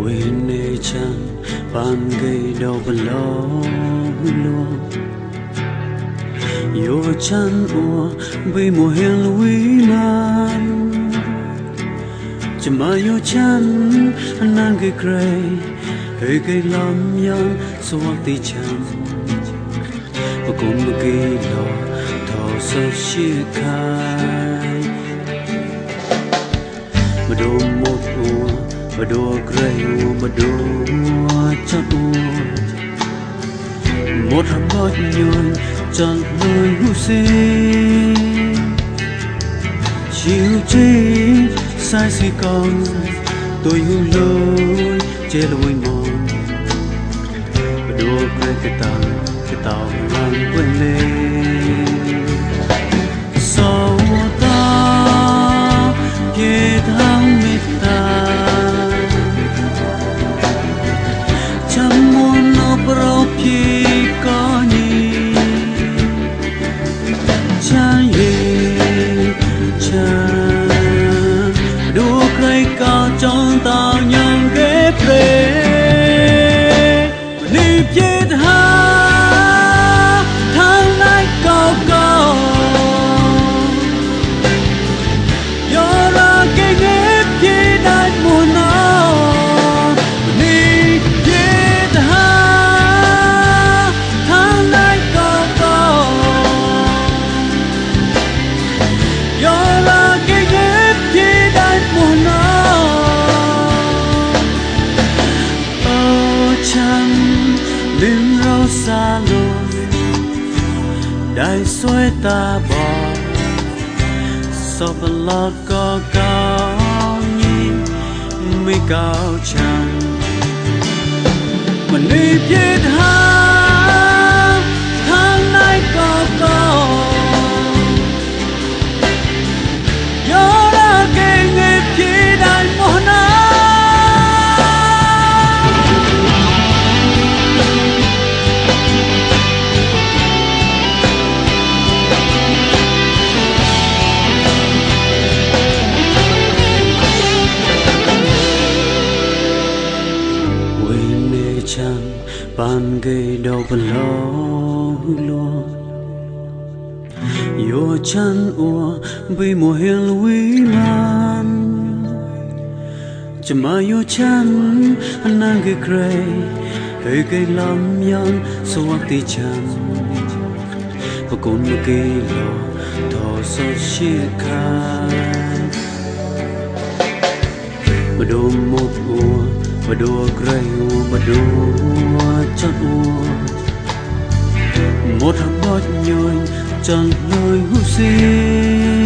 Winechan Bangay do below Yo chan o Bay mo hen lui man Chama yo chan Nang gay gray Hey gay lam yang So wak ti chan Bakun magay lo Tao sa shit khai Mado mo o Mado gray o Mado chan o Một hạt bọt nhồi chẳng lời hữu sinh chiều chết sai si con tôi hữu lối chế lối mòn và đua quên cái tàu làm quên lên sau ta kia thang mệt ta chẳng muốn nó bảo khi có trong tao nhang ghép về đi chết ha tháng nay cao cao do ra cái ghép chỉ đại mùa nào đi chết ha tháng nay cao cao do ra cái ghép chỉ đại mùa nào đêm rau xa lối đại xoay ta bỏ sau phần lo có cao nhìn mới cao chẳng mà đi biết hát tháng nay có cao gió đã gây nghiệp chỉ đại một năm chan ban gay do below yo chan o bay mo hen lui man chama yo chan nang gay gray hey gay lam yang so wak ti chan bakun magay lo tho so shit khai madom mo o Mado gray o Mado chan o Một hạt bọt nhồi chẳng lời hữu sinh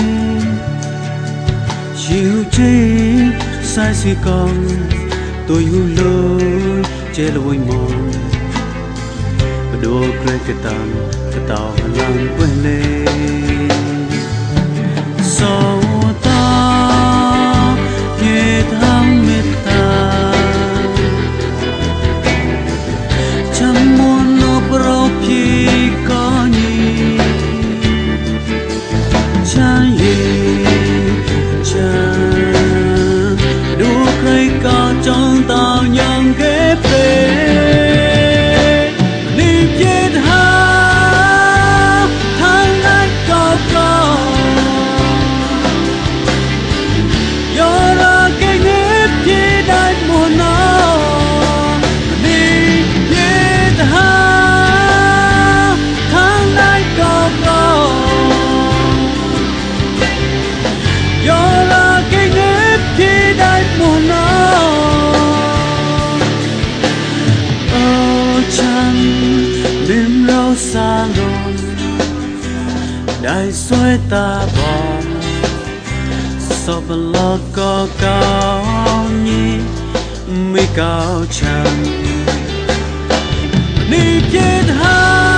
chiều chết sai si con tôi hữu lối chế lối mòn Mado gray cái tàu làm quên lên sau ta kia thang mệt ta trong tao nhang ghép về đi chết ha tháng nay cao cao do ra cái ghép chỉ đại mùa nào đi chết ha tháng nay cao cao do ra cái ghép chỉ đại mùa nào đêm rau xa lối đại xoay ta bỏ sau phần lo có cao nhỉ mới cao chẳng đi chết ha